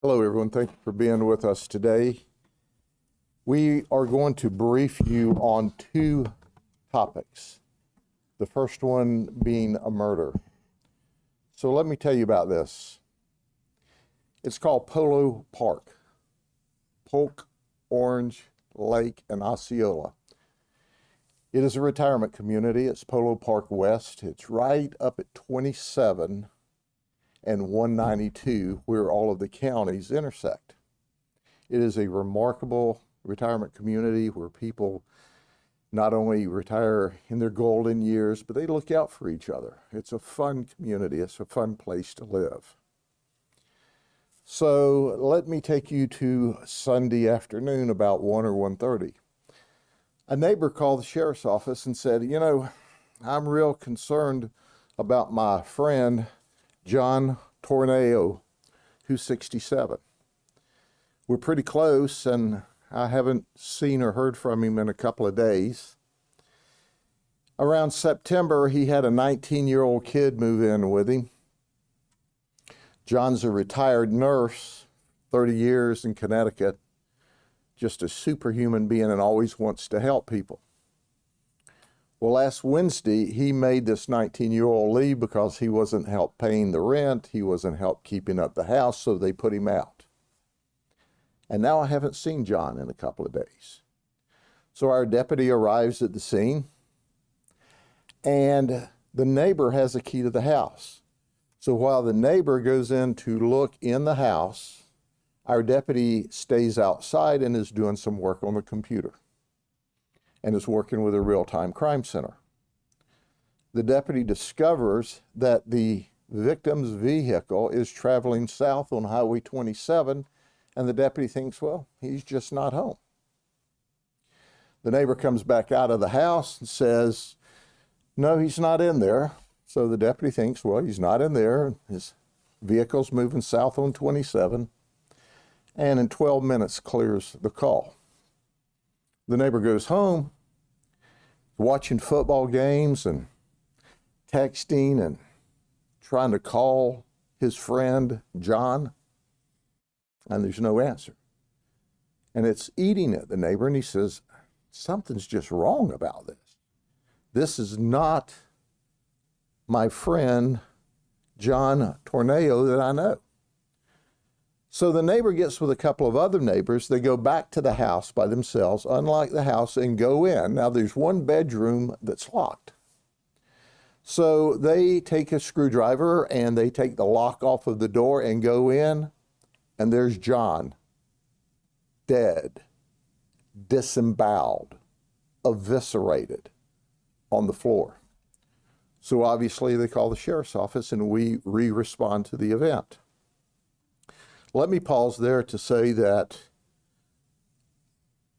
Hello, everyone. Thank you for being with us today. We are going to brief you on two topics. The first one being a murder. So let me tell you about this. It's called Polo Park, Polk, Orange, Lake, and Osceola. It is a retirement community. It's Polo Park West. It's right up at 27 and 192, where all of the counties intersect. It is a remarkable retirement community where people not only retire in their golden years, but they look out for each other. It's a fun community. It's a fun place to live. So let me take you to Sunday afternoon about 1 or 1:30. A neighbor called the sheriff's office and said, I'm real concerned about my friend, John Torneo, who's 67. We're pretty close, and I haven't seen or heard from him in a couple of days. Around September, he had a 19-year-old kid move in with him. John's a retired nurse, 30 years in Connecticut, just a superhuman being and always wants to help people. Well, last Wednesday, he made this 19-year-old leave because he wasn't help paying the rent, he wasn't help keeping up the house, so they put him out. And now I haven't seen John in a couple of days. So our deputy arrives at the scene, and the neighbor has a key to the house. So while the neighbor goes in to look in the house, our deputy stays outside and is doing some work on the computer and is working with a real-time crime center. The deputy discovers that the victim's vehicle is traveling south on Highway 27, and the deputy thinks, well, he's just not home. The neighbor comes back out of the house and says, no, he's not in there. So the deputy thinks, well, he's not in there. His vehicle's moving south on 27, and in 12 minutes clears the call. The neighbor goes home, watching football games and texting and trying to call his friend John, and there's no answer. And it's eating at the neighbor, and he says, something's just wrong about this. This is not my friend John Torneo that I know. So the neighbor gets with a couple of other neighbors. They go back to the house by themselves, unlock the house, and go in. Now there's one bedroom that's locked. So they take a screwdriver and they take the lock off of the door and go in, and there's John, dead, disemboweled, eviscerated on the floor. So obviously they call the sheriff's office, and we respond to the event. Let me pause there to say that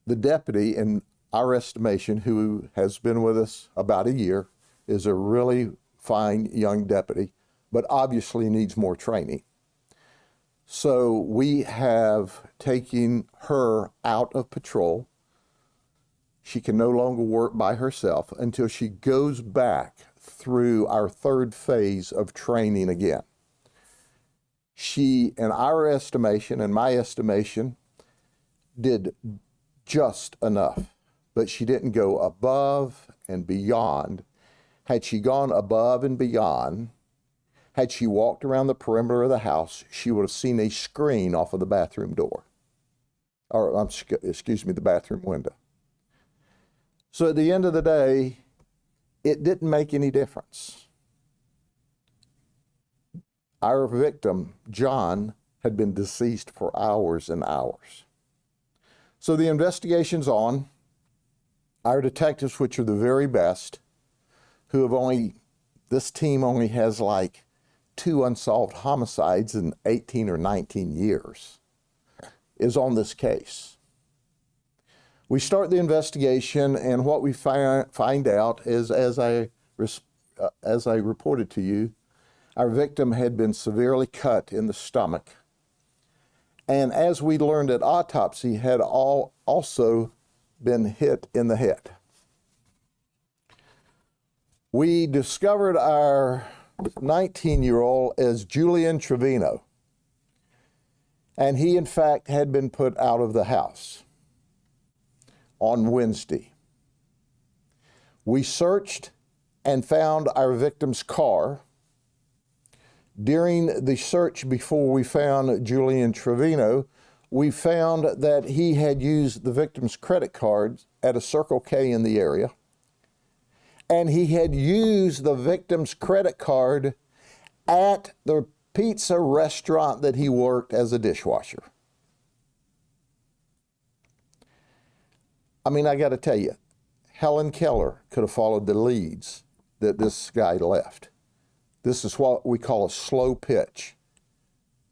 the deputy, in our estimation, who has been with us about a year, is a really fine young deputy, but obviously needs more training. So we have taken her out of patrol. She can no longer work by herself until she goes back through our third phase of training again. She, in our estimation and my estimation, did just enough, but she didn't go above and beyond. Had she gone above and beyond, had she walked around the perimeter of the house, she would have seen a screen off of the bathroom door, or excuse me, the bathroom window. So at the end of the day, it didn't make any difference. Our victim, John, had been deceased for hours and hours. So the investigation's on. Our detectives, which are the very best, who have this team only has like 2 unsolved homicides in 18 or 19 years, is on this case. We start the investigation, and what we find out is, as I reported to you, our victim had been severely cut in the stomach, and as we learned at autopsy, had also been hit in the head. We discovered our 19-year-old as Justin Trevino, And he, in fact, had been put out of the house on Wednesday. We searched and found our victim's car. During the search before we found Justin Trevino, we found that he had used the victim's credit cards at a Circle K in the area, and he had used the victim's credit card at the pizza restaurant that he worked as a dishwasher. I mean, I got to tell you, Helen Keller could have followed the leads that this guy left. This is what we call a slow pitch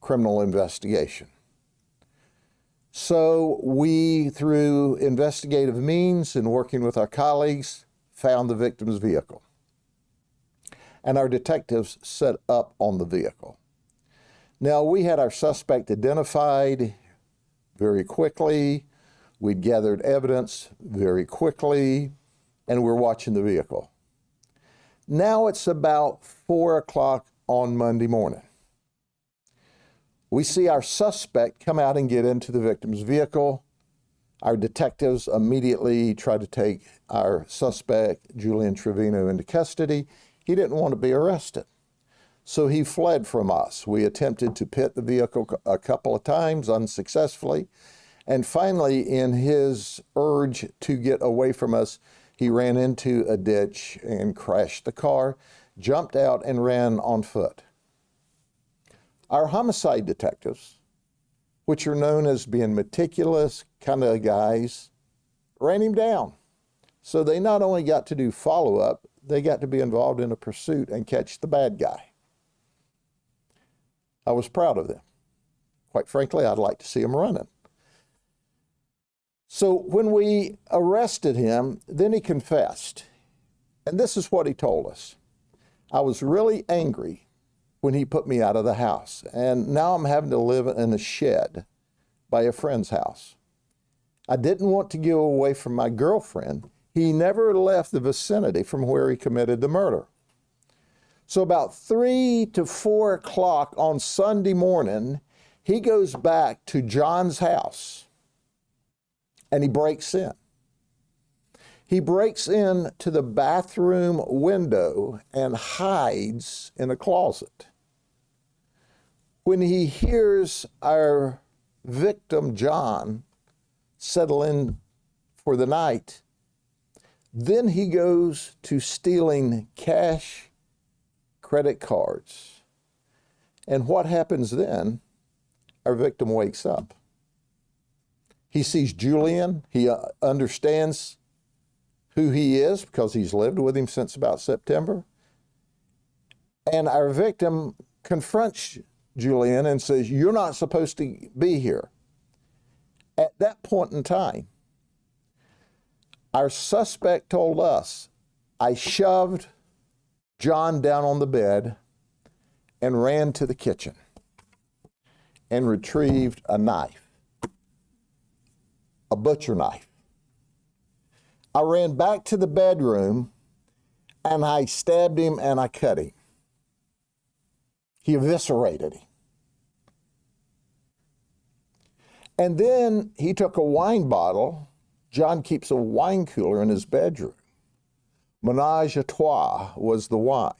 criminal investigation. So we, through investigative means and working with our colleagues, found the victim's vehicle. And our detectives set up on the vehicle. Now, we had our suspect identified very quickly. We'd gathered evidence very quickly, and we're watching the vehicle. Now it's about 4 o'clock on Monday morning. We see our suspect come out and get into the victim's vehicle. Our detectives immediately try to take our suspect, Justin Trevino, into custody. He didn't want to be arrested, so he fled from us. We attempted to pit the vehicle a couple of times unsuccessfully, and finally, in his urge to get away from us, he ran into a ditch and crashed the car, jumped out, and ran on foot. Our homicide detectives, which are known as being meticulous kind of guys, ran him down. So they not only got to do follow-up, they got to be involved in a pursuit and catch the bad guy. I was proud of them. Quite frankly, I'd like to see him running. So when we arrested him, then he confessed. And this is what he told us. I was really angry when he put me out of the house, and now I'm having to live in a shed by a friend's house. I didn't want to get away from my girlfriend. He never left the vicinity from where he committed the murder. So about 3 to 4 o'clock on Sunday morning, he goes back to John's house and he breaks in. He breaks in to the bathroom window and hides in a closet. When he hears our victim, John, settle in for the night, then he goes to stealing cash, credit cards. And what happens then? Our victim wakes up. He sees Julian. He understands who he is because he's lived with him since about September. And our victim confronts Julian and says, "You're not supposed to be here." At that point in time, our suspect told us, "I shoved John down on the bed and ran to the kitchen and retrieved a knife, a butcher knife. I ran back to the bedroom and I stabbed him and I cut him." He eviscerated him. And then he took a wine bottle. John keeps a wine cooler in his bedroom. Menage a Trois was the wine.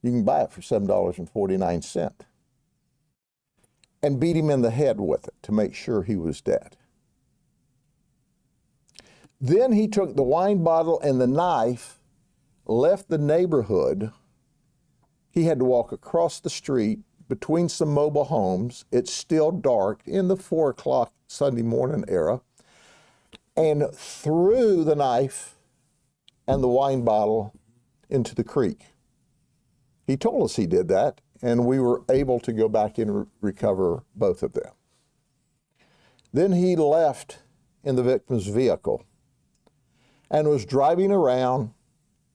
You can buy it for $7.49. And beat him in the head with it to make sure he was dead. Then he took the wine bottle and the knife, left the neighborhood. He had to walk across the street between some mobile homes. It's still dark in the 4 o'clock Sunday morning era, and threw the knife and the wine bottle into the creek. He told us he did that, and we were able to go back and recover both of them. Then he left in the victim's vehicle and was driving around,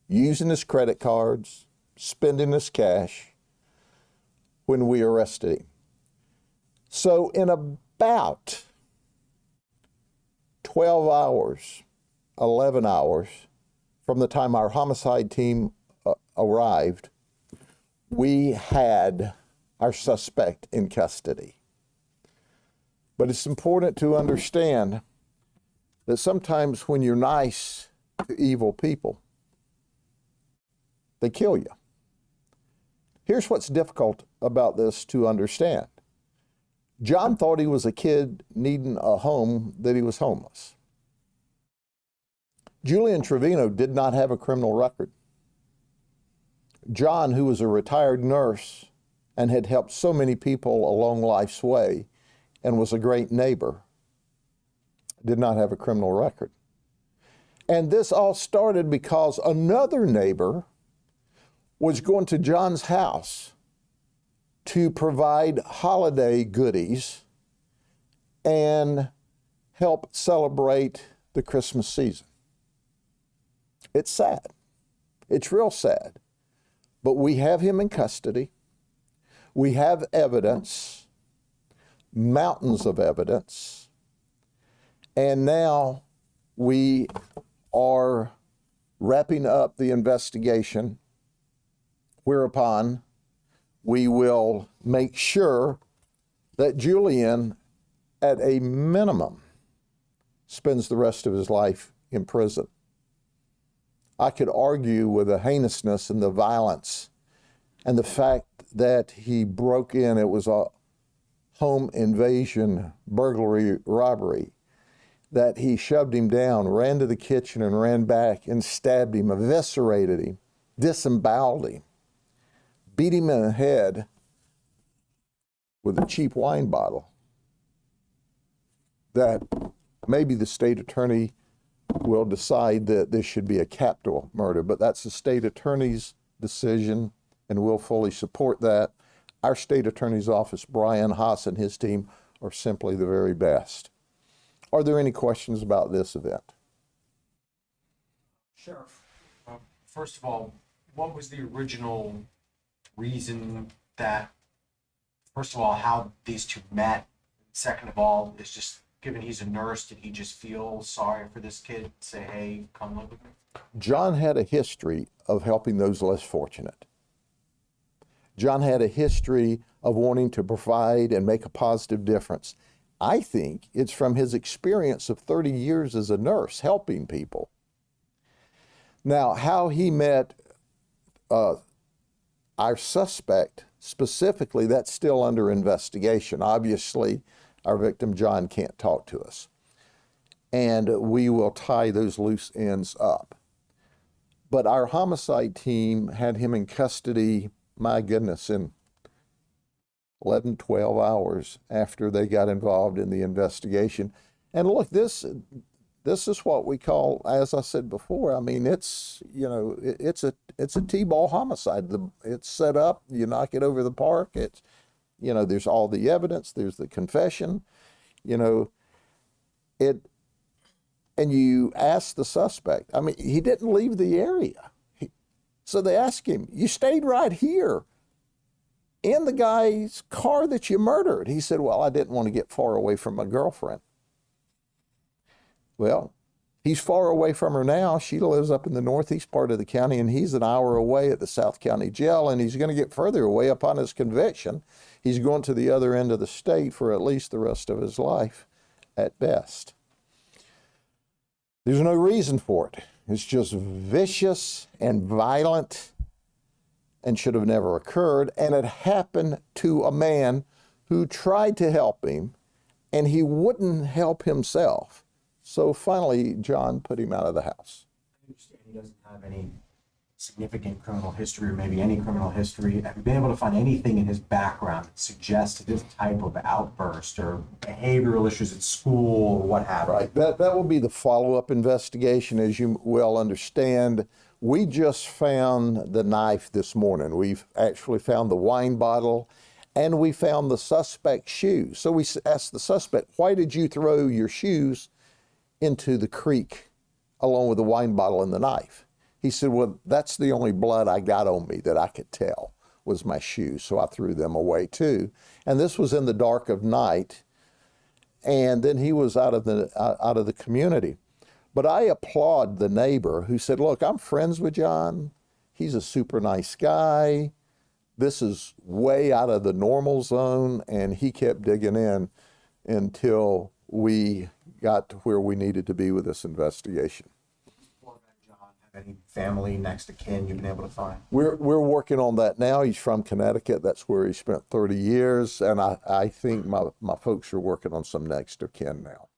using his credit cards, spending his cash when we arrested him. So in about 12 hours, 11 hours from the time our homicide team arrived, we had our suspect in custody. But it's important to understand that sometimes when you're nice to evil people, they kill you. Here's what's difficult about this to understand. John thought he was a kid needing a home, that he was homeless. Julian Trevino did not have a criminal record. John, who was a retired nurse and had helped so many people along life's way and was a great neighbor, did not have a criminal record. And this all started because another neighbor was going to John's house to provide holiday goodies and help celebrate the Christmas season. It's sad. It's real sad. But we have him in custody. We have evidence, mountains of evidence, and now we are wrapping up the investigation, whereupon we will make sure that Julian, at a minimum, spends the rest of his life in prison. I could argue with the heinousness and the violence and the fact that he broke in. It was a home invasion, burglary, robbery, that he shoved him down, ran to the kitchen and ran back and stabbed him, eviscerated him, disemboweled him, beat him in the head with a cheap wine bottle. That maybe the state attorney will decide that this should be a capital murder, but that's the state attorney's decision, and we'll fully support that. Our state attorney's office, Brian Haas and his team, are simply the very best. Are there any questions about this event? Sheriff, first of all, what was the original reason that, first of all, how these two met? Second of all, is just, given he's a nurse, did he just feel sorry for this kid, say, hey, come live with me? John had a history of helping those less fortunate. John had a history of wanting to provide and make a positive difference. I think it's from his experience of 30 years as a nurse helping people. Now, how he met our suspect specifically, that's still under investigation. Obviously, our victim, John, can't talk to us. And we will tie those loose ends up. But our homicide team had him in custody, my goodness, in 11, 12 hours after they got involved in the investigation. And look, this is what we call, as I said before, I mean, it's, you know, it's a T-ball homicide. It's set up, you knock it over the park, it's, you know, there's all the evidence, there's the confession, you know, and you ask the suspect, I mean, he didn't leave the area. So they asked him, you stayed right here in the guy's car that you murdered. He said, well, I didn't want to get far away from my girlfriend. Well, he's far away from her now. She lives up in the northeast part of the county, and he's an hour away at the South County Jail, and he's going to get further away upon his conviction. He's going to the other end of the state for at least the rest of his life at best. There's no reason for it. It's just vicious and violent and should have never occurred. And it happened to a man who tried to help him, and he wouldn't help himself. So finally, John put him out of the house. I understand he doesn't have any significant criminal history, or maybe any criminal history. Have you been able to find anything in his background that suggests this type of outburst or behavioral issues at school or what have you? Right. That will be the follow-up investigation, as you well understand. We just found the knife this morning. We've actually found the wine bottle, and we found the suspect's shoes. So we asked the suspect, why did you throw your shoes into the creek along with the wine bottle and the knife? He said, well, that's the only blood I got on me that I could tell was my shoes, so I threw them away too. And this was in the dark of night, and then he was out of the community. But I applaud the neighbor who said, look, I'm friends with John. He's a super nice guy. This is way out of the normal zone, and he kept digging in. until we got to where we needed to be with this investigation. John, have any family next to kin you've been able to find? We're working on that now. He's from Connecticut. That's where he spent 30 years. And I think my folks are working on some next of kin now.